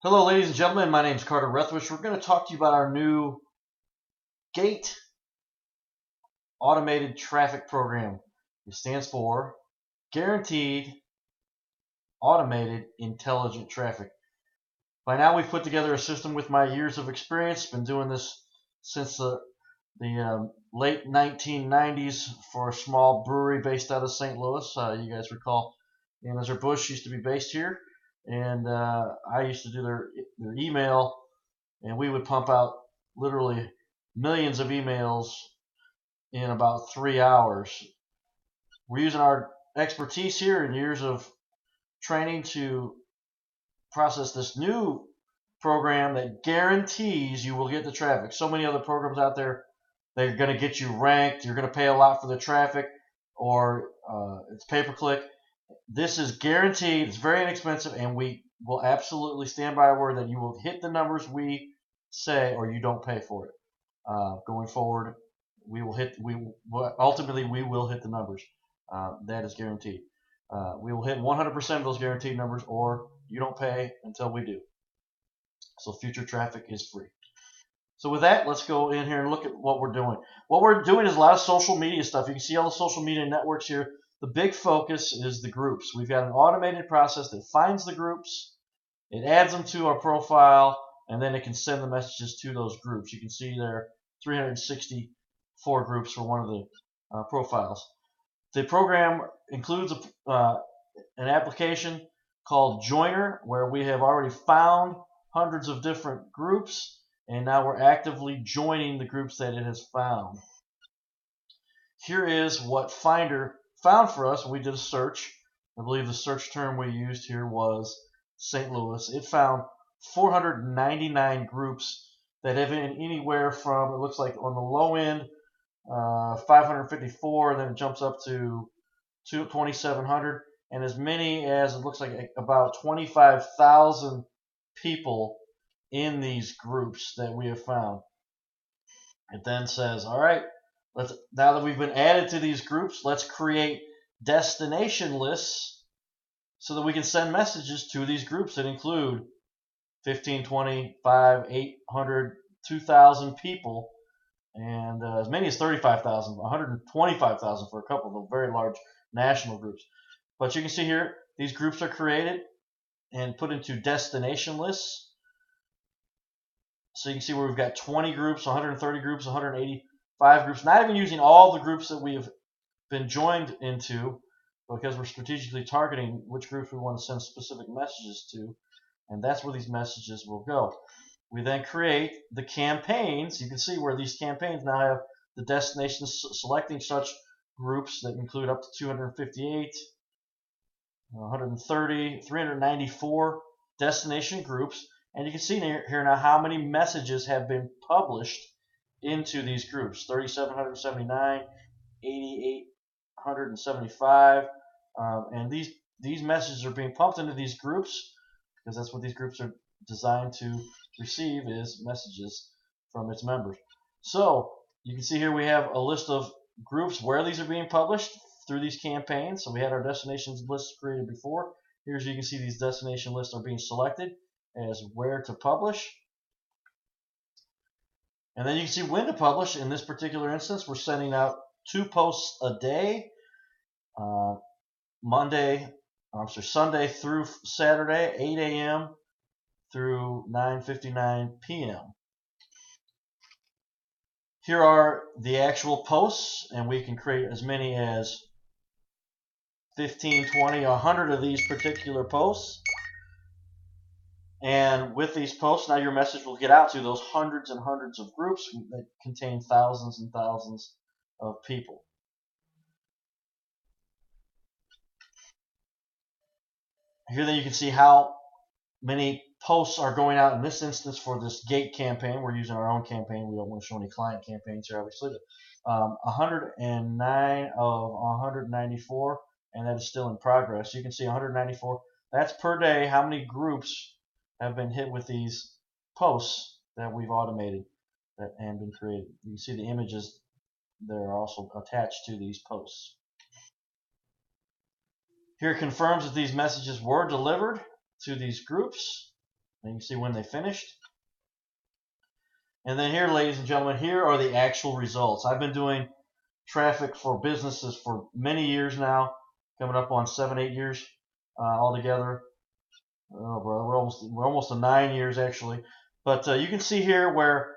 Hello, ladies and gentlemen. My name is Carter Rethwish. We're going to talk to you about our new GAIT automated traffic program. It stands for Guaranteed Automated Intelligent Traffic. By now, we've put together a system with my years of experience. Been doing this since the late 1990s for a small brewery based out of St. Louis. You guys recall Anheuser-Busch used to be based here, and I used to do their email, and we would pump out literally millions of emails in about 3 hours. We're using our expertise here and years of training to process this new program that guarantees you will get the traffic. So many other programs out there, they're going to get you ranked. You're going to pay a lot for the traffic, or it's pay-per-click. This is guaranteed. It's very inexpensive, and we will absolutely stand by our word that you will hit the numbers we say, or you don't pay for it. Going forward, we will hit. Ultimately we will hit the numbers. That is guaranteed. We will hit 100% of those guaranteed numbers, or you don't pay until we do. So future traffic is free. So with that, let's go in here and look at what we're doing. What we're doing is a lot of social media stuff. You can see all the social media networks here. The big focus is the groups. We've got an automated process that finds the groups, it adds them to our profile, and then it can send the messages to those groups. You can see there 364 groups for one of the profiles. The program includes an application called Joiner, where we have already found hundreds of different groups, and now we're actively joining the groups that it has found. Here is what Finder found for us when we did a search. I believe the search term we used here was St. Louis. It found 499 groups that have been anywhere from, it looks like on the low end, 554, and then it jumps up to 2,700, and as many as, it looks like, about 25,000 people in these groups that we have found. It then says, all right, now that we've been added to these groups, let's create destination lists so that we can send messages to these groups that include 15, 20, 5, 800, 2,000 people, and as many as 35,000, 125,000 for a couple of the very large national groups. But you can see here, these groups are created and put into destination lists. So you can see where we've got 20 groups, 130 groups, 185 groups, not even using all the groups that we have been joined into, because we're strategically targeting which groups we want to send specific messages to, and that's where these messages will go. We then create the campaigns. You can see where these campaigns now have the destinations selecting such groups that include up to 258, 130, 394 destination groups. And you can see here now how many messages have been published into these groups. 3,779, 8,875. And these messages are being pumped into these groups, because that's what these groups are designed to receive, is messages from its members. So you can see here we have a list of groups where these are being published through these campaigns. So we had our destinations lists created before. Here's you can see these destination lists are being selected as where to publish. And then you can see when to publish. In this particular instance, we're sending out 2 posts a day, Sunday through Saturday, 8 a.m. through 9:59 p.m. Here are the actual posts, and we can create as many as 15, 20, 100 of these particular posts. And with these posts, now your message will get out to those hundreds and hundreds of groups that contain thousands and thousands of people. Here then you can see how many posts are going out in this instance for this GAIT campaign. We're using our own campaign. We don't want to show any client campaigns here, obviously. But 109 of 194, and that is still in progress. You can see 194. That's per day. How many groups have been hit with these posts that we've automated and been created? You can see the images that are also attached to these posts. Here it confirms that these messages were delivered to these groups. And you can see when they finished. And then here, ladies and gentlemen, here are the actual results. I've been doing traffic for businesses for many years now, coming up on 7-8 years altogether. Oh, bro, we're almost to 9 years actually. But you can see here where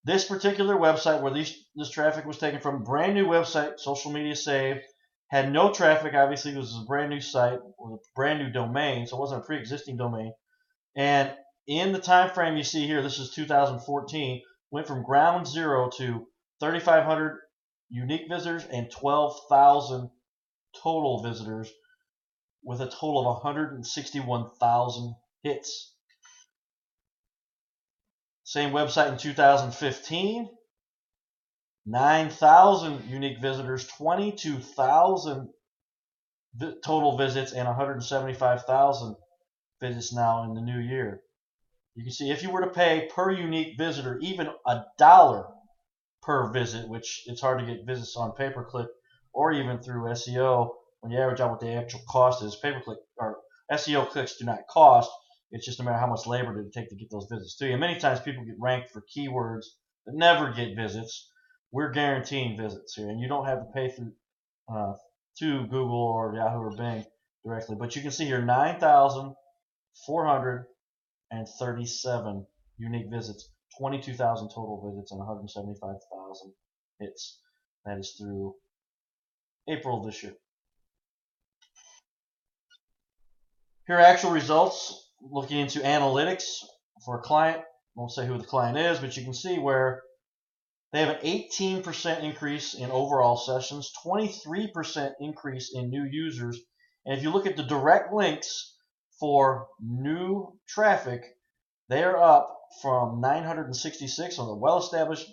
this particular website, where this traffic was taken from, brand new website, social media saved, had no traffic. Obviously, it was a brand new site with a brand new domain, so it wasn't a pre-existing domain. And in the time frame you see here, this is 2014, went from ground zero to 3,500 unique visitors and 12,000 total visitors, with a total of 161,000 hits. Same website in 2015, 9,000 unique visitors, 22,000 total visits, and 175,000 visits now in the new year. You can see if you were to pay per unique visitor even $1 per visit, which it's hard to get visits on pay-per-click or even through SEO, when you average out what the actual cost is, pay-per-click or SEO clicks do not cost. It's just no matter how much labor did it take to get those visits to you. And many times people get ranked for keywords that never get visits. We're guaranteeing visits here, and you don't have to pay through to Google or Yahoo or Bing directly. But you can see here 9,437 unique visits, 22,000 total visits, and 175,000 hits. That is through April of this year. Here are actual results looking into analytics for a client. I won't say who the client is, but you can see where they have an 18% increase in overall sessions, 23% increase in new users. And if you look at the direct links for new traffic, they are up from 966 on the well-established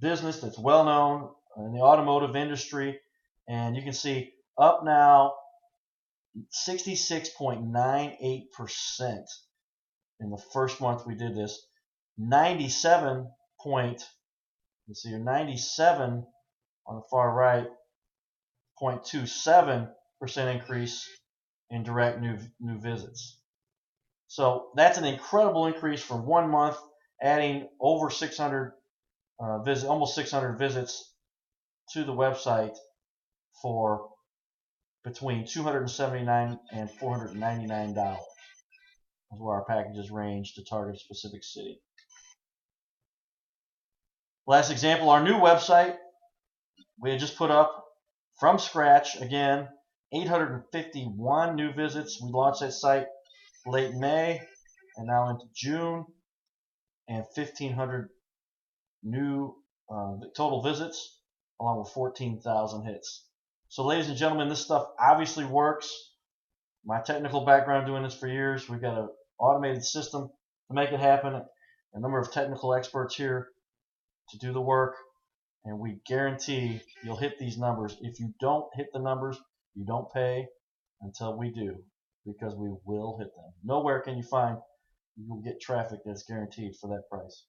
business that's well known in the automotive industry. And you can see up now 66.98% in the first month we did this. 97 on the far right, 0.27% increase in direct new visits. So that's an incredible increase for 1 month, adding over 600 almost 600 visits to the website for between $279 and $499. That's where our packages range to target a specific city. Last example, our new website we had just put up from scratch. Again, 851 new visits. We launched that site late May and now into June, and 1,500 new total visits, along with 14,000 hits. So, ladies and gentlemen, this stuff obviously works. My technical background doing this for years. We've got an automated system to make it happen, a number of technical experts here to do the work, and we guarantee you'll hit these numbers. If you don't hit the numbers, you don't pay until we do, because we will hit them. Nowhere can you find you will get traffic that's guaranteed for that price.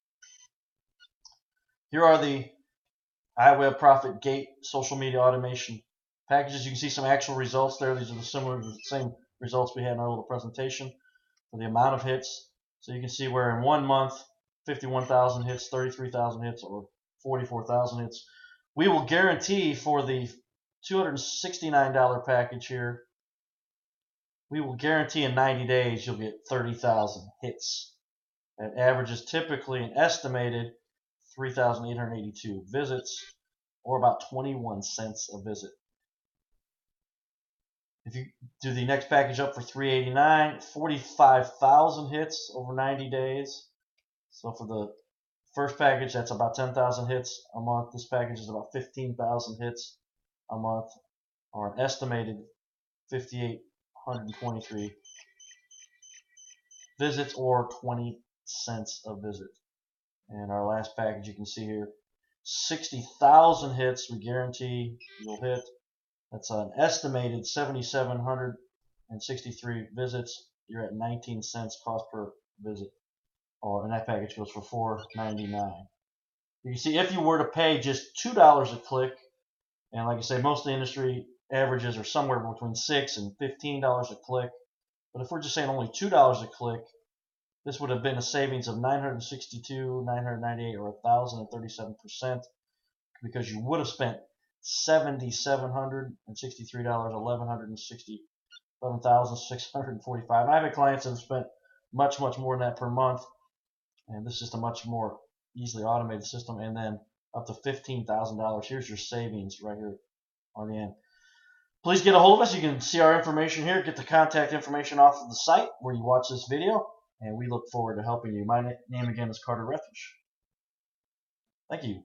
Here are the iWebProfit Gait social media automation packages. You can see some actual results there. These are the same results we had in our little presentation for the amount of hits. So you can see where in 1 month, 51,000 hits, 33,000 hits, or 44,000 hits. We will guarantee for the $269 package here, we will guarantee in 90 days you'll get 30,000 hits. That averages typically an estimated 3,882 visits, or about 21 cents a visit. If you do the next package up for $389, 45,000 hits over 90 days. So for the first package, that's about 10,000 hits a month. This package is about 15,000 hits a month, or an estimated 5,823 visits, or 20 cents a visit. And our last package, you can see here, 60,000 hits we guarantee you'll hit. That's an estimated 7,763 visits. You're at 19 cents cost per visit. And that package goes for $4.99. You can see if you were to pay just $2 a click, and like I say, most of the industry averages are somewhere between $6 and $15 a click. But if we're just saying only $2 a click, this would have been a savings of 962, 998, or 1,037%, because you would have spent $7,763, $11,645. I've had clients that have spent much more than that per month, and this is just a much more easily automated system. And then up to $15,000. Here's your savings right here on the end. Please get a hold of us. You can see our information here. Get the contact information off of the site where you watch this video, and we look forward to helping you. My name again is Carter Refuge. Thank you.